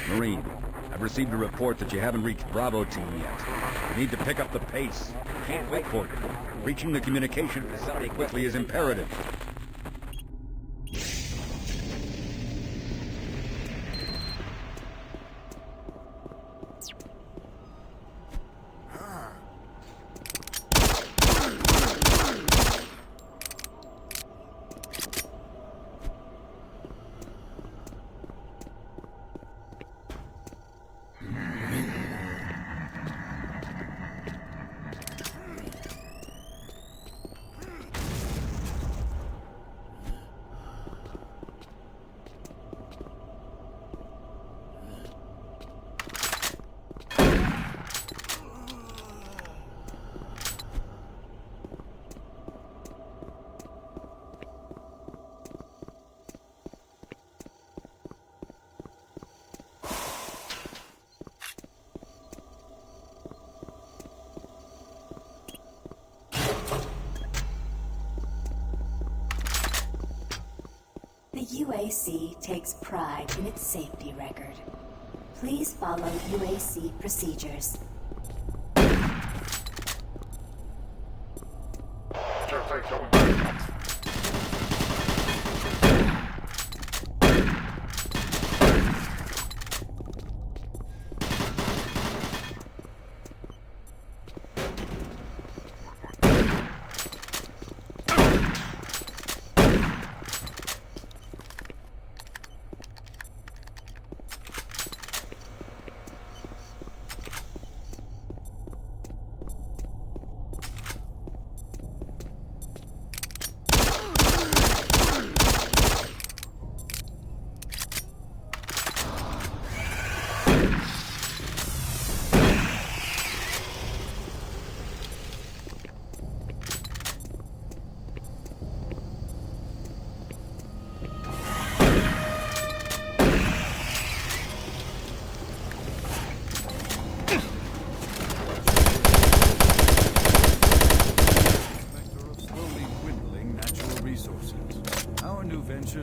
Marine, I've received a report that you haven't reached Bravo Team yet. You need to pick up the pace. Can't wait for you. Reaching the communication facility quickly is imperative. The UAC takes pride in its safety record. Please follow UAC procedures.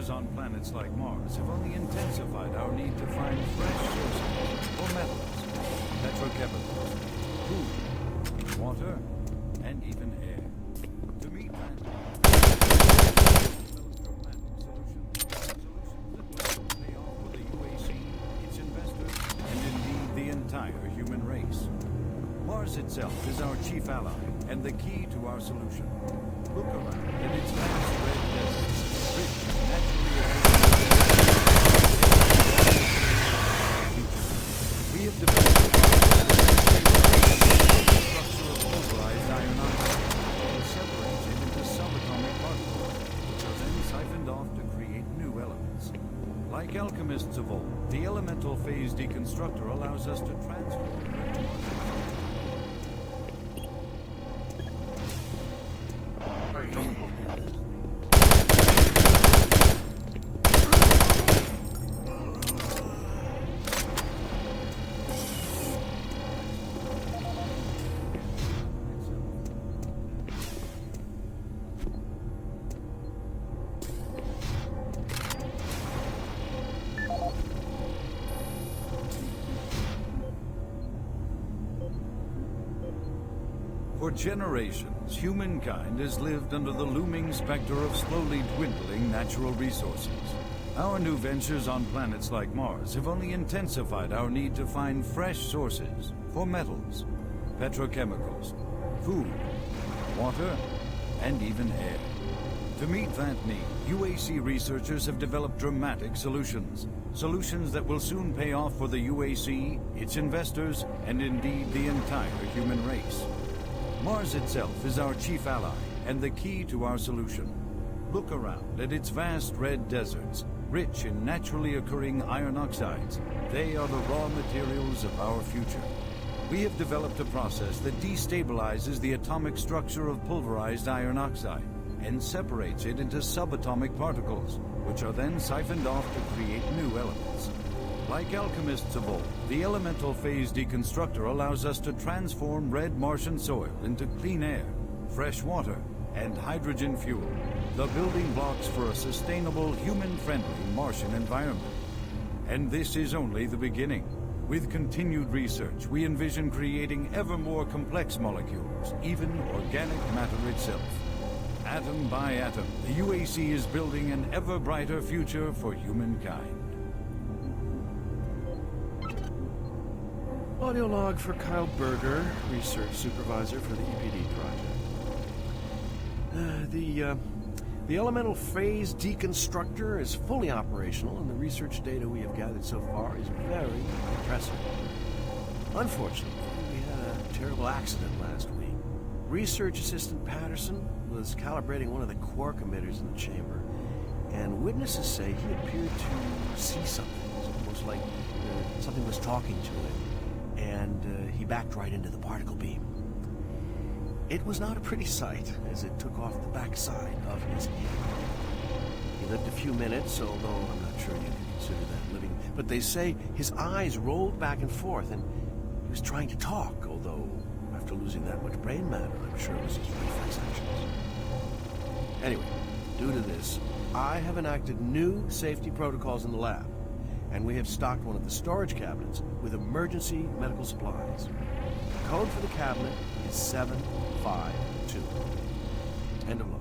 On planets like Mars have only intensified our need to find fresh sources for metals, petrochemicals, food, water, and even air. To meet that, solutions that will pay off for the UAC, its investors, and indeed the entire human race. Mars itself is our chief ally and the key to our solution. Look around at its vast red deserts, rich and naturally we have developed a structure of pulverized iron oxide and separates it into subatomic particles, which are then siphoned off to create new elements. Like alchemists of old, the elemental phase deconstructor allows us to transform For generations, humankind has lived under the looming specter of slowly dwindling natural resources. Our new ventures on planets like Mars have only intensified our need to find fresh sources for metals, petrochemicals, food, water, and even air. To meet that need, UAC researchers have developed dramatic solutions. Solutions that will soon pay off for the UAC, its investors, and indeed the entire human race. Mars itself is our chief ally and the key to our solution. Look around at its vast red deserts, rich in naturally occurring iron oxides. They are the raw materials of our future. We have developed a process that destabilizes the atomic structure of pulverized iron oxide and separates it into subatomic particles, which are then siphoned off to create new elements. Like alchemists of old, the elemental phase deconstructor allows us to transform red Martian soil into clean air, fresh water, and hydrogen fuel, the building blocks for a sustainable, human-friendly Martian environment. And this is only the beginning. With continued research, we envision creating ever more complex molecules, even organic matter itself. Atom by atom, the UAC is building an ever brighter future for humankind. Audio log for Kyle Berger, research supervisor for the EPD project. The elemental phase deconstructor is fully operational, and the research data we have gathered so far is very impressive. Unfortunately, we had a terrible accident last week. Research assistant Patterson was calibrating one of the quark emitters in the chamber, and witnesses say he appeared to see something. It was almost like something was talking to him, and he backed right into the particle beam. It was not a pretty sight, as it took off the backside of his head. He lived a few minutes, although I'm not sure you can consider that living. But they say his eyes rolled back and forth, and he was trying to talk, although after losing that much brain matter, I'm sure it was his reflex actions. Anyway, due to this, I have enacted new safety protocols in the lab, and we have stocked one of the storage cabinets with emergency medical supplies. The code for the cabinet is 752. End of log.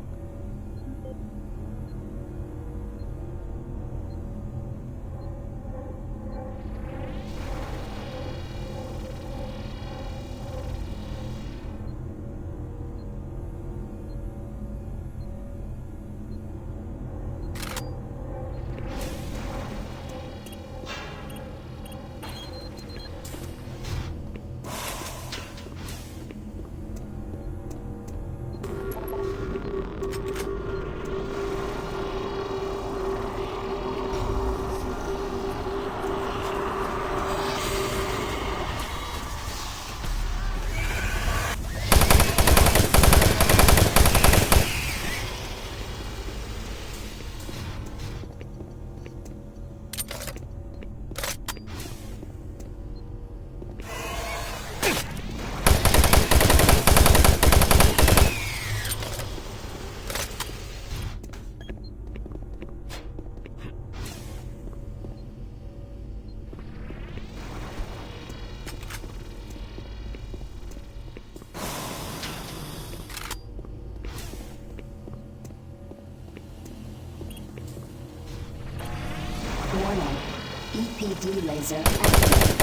Warning. EPD laser activated.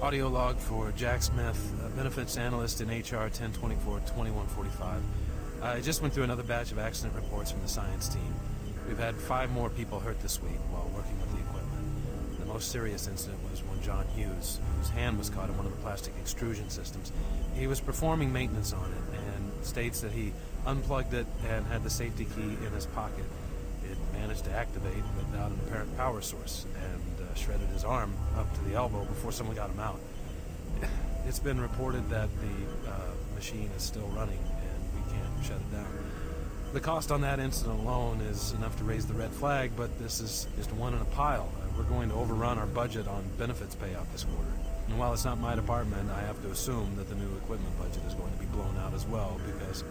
Audio log for Jack Smith, benefits analyst in HR 1024-2145. I just went through another batch of accident reports from the science team. We've had 5 more people hurt this week while working with the equipment. The most serious incident was one John Hughes, whose hand was caught in one of the plastic extrusion systems. He was performing maintenance on it and states that he unplugged it and had the safety key in his pocket. It managed to activate without an apparent power source and shredded his arm up to the elbow before someone got him out. It's been reported that the machine is still running and we can't shut it down. The cost on that incident alone is enough to raise the red flag, but this is just one in a pile. We're going to overrun our budget on benefits payout this quarter. And while it's not my department, I have to assume that the new equipment budget is going to be blown out as well, because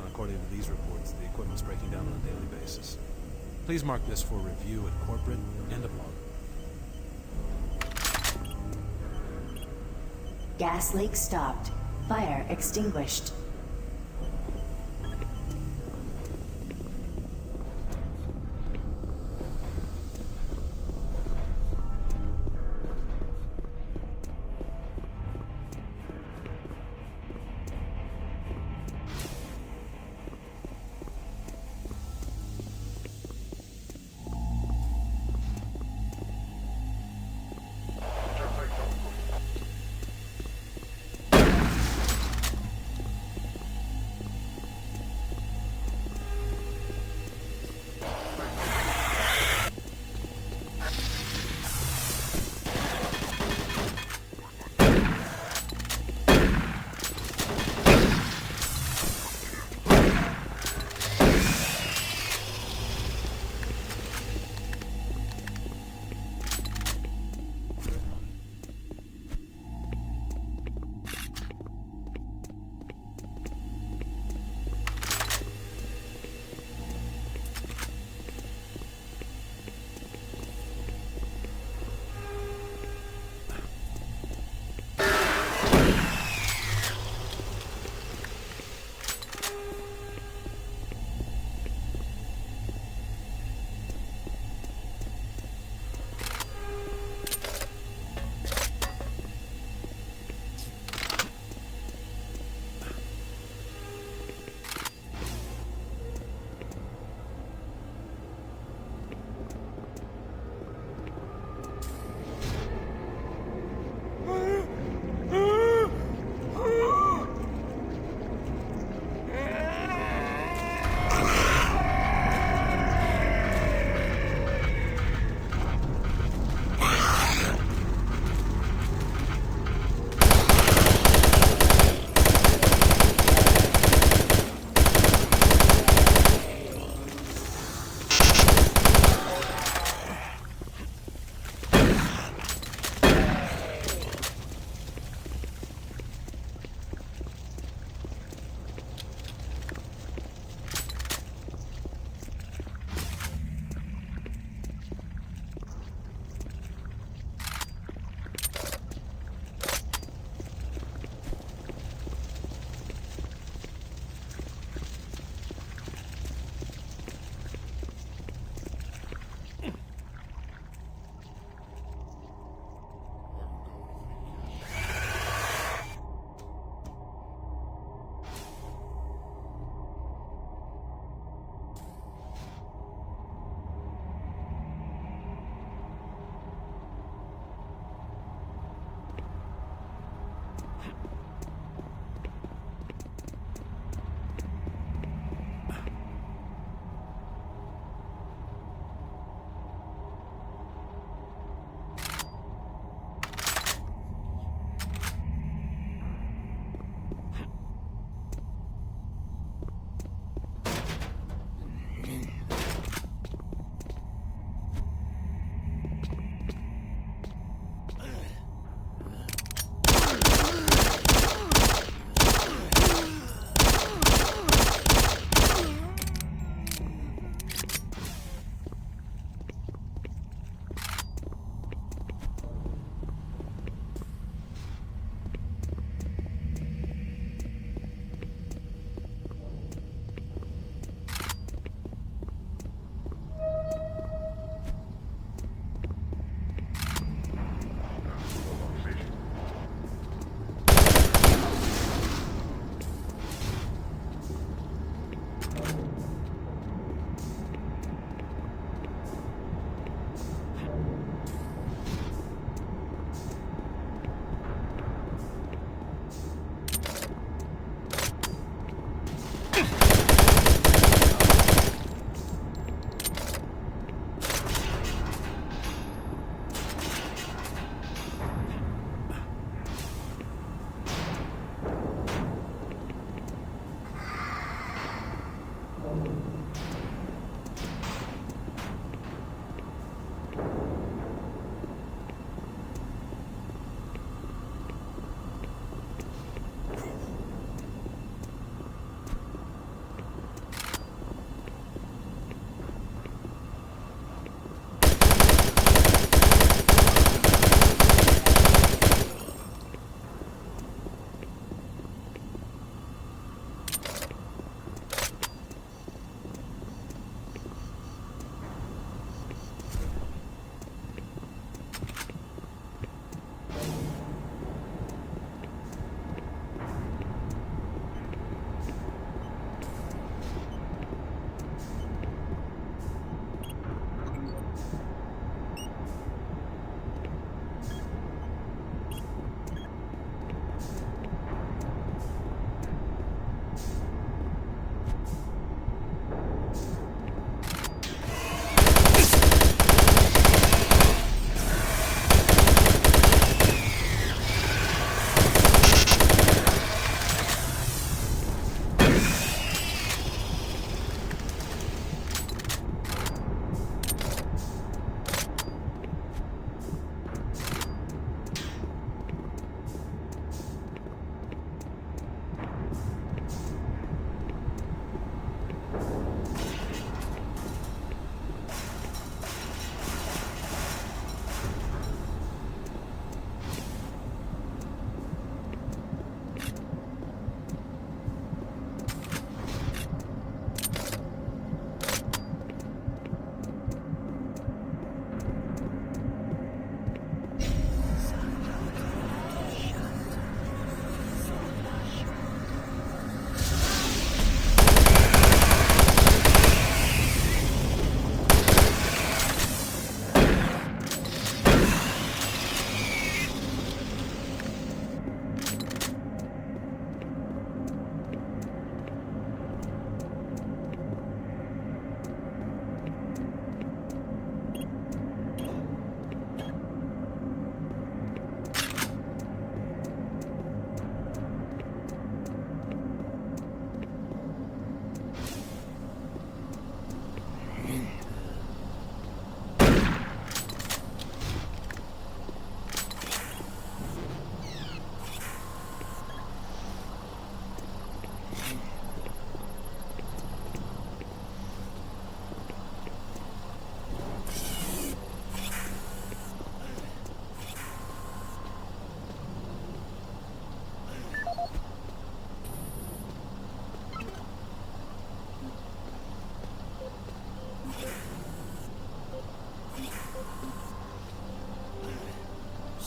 according to these reports, the equipment's breaking down on a daily basis. Please mark this for review at corporate. End of log. Gas leak stopped. Fire extinguished.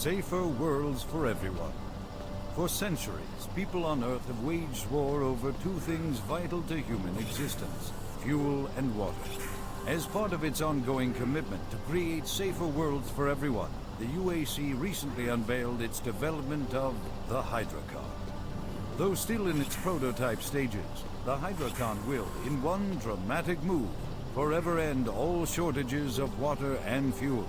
safer worlds for everyone. For centuries, people on Earth have waged war over two things vital to human existence: fuel and water. As part of its ongoing commitment to create safer worlds for everyone, the UAC recently unveiled its development of the Hydrocon. Though still in its prototype stages, the Hydrocon will, in one dramatic move, forever end all shortages of water and fuel.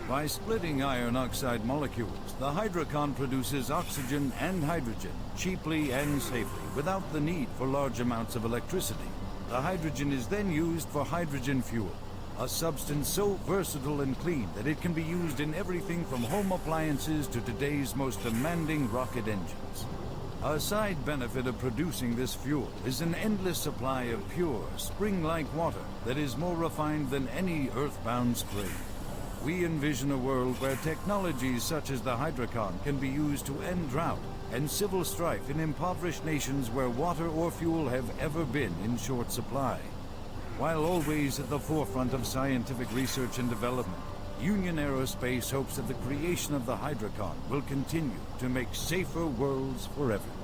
By splitting iron oxide molecules, the Hydrocon produces oxygen and hydrogen cheaply and safely, without the need for large amounts of electricity. The hydrogen is then used for hydrogen fuel, a substance so versatile and clean that it can be used in everything from home appliances to today's most demanding rocket engines. A side benefit of producing this fuel is an endless supply of pure, spring-like water that is more refined than any earthbound spring. We envision a world where technologies such as the Hydrocon can be used to end drought and civil strife in impoverished nations where water or fuel have ever been in short supply. While always at the forefront of scientific research and development, Union Aerospace hopes that the creation of the Hydrocon will continue to make safer worlds for everyone.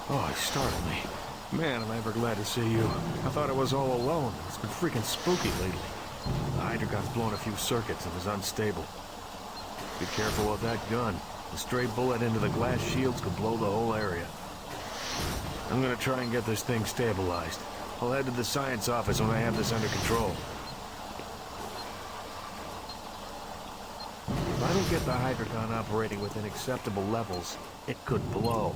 Oh, he startled me. Man, am I ever glad to see you. I thought I was all alone. It's been freaking spooky lately. The Hydrocon's blown a few circuits and is unstable. Be careful with that gun. A stray bullet into the glass shields could blow the whole area. I'm gonna try and get this thing stabilized. I'll head to the science office when I have this under control. If I don't get the Hydrocon operating within acceptable levels, it could blow.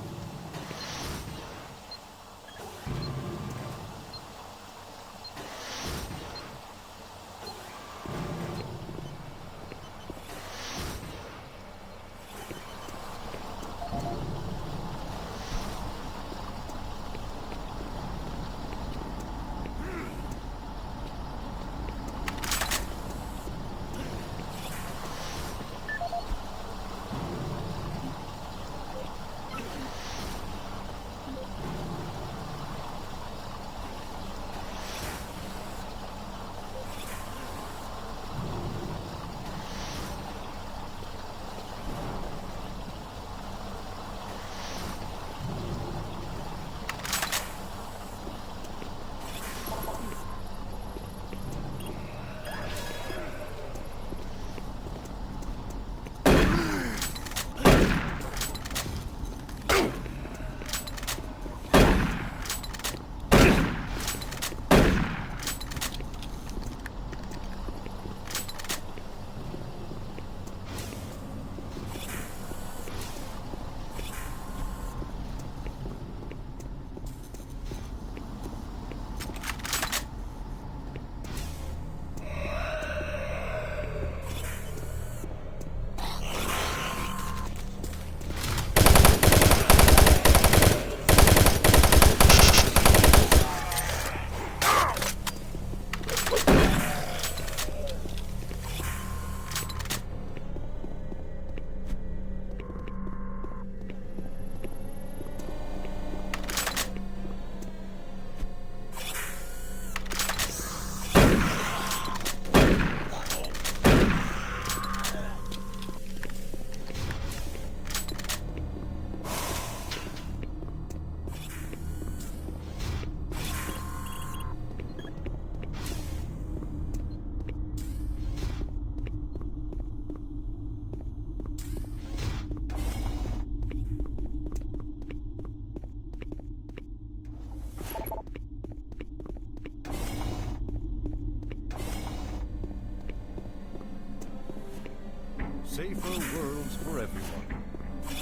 safer worlds for everyone.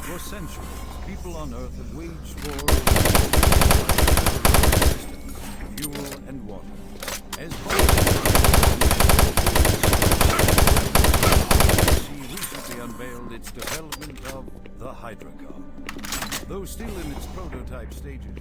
For centuries, people on Earth have waged war over fuel and water. As recently unveiled its development of the Hydra car. Though still in its prototype stages,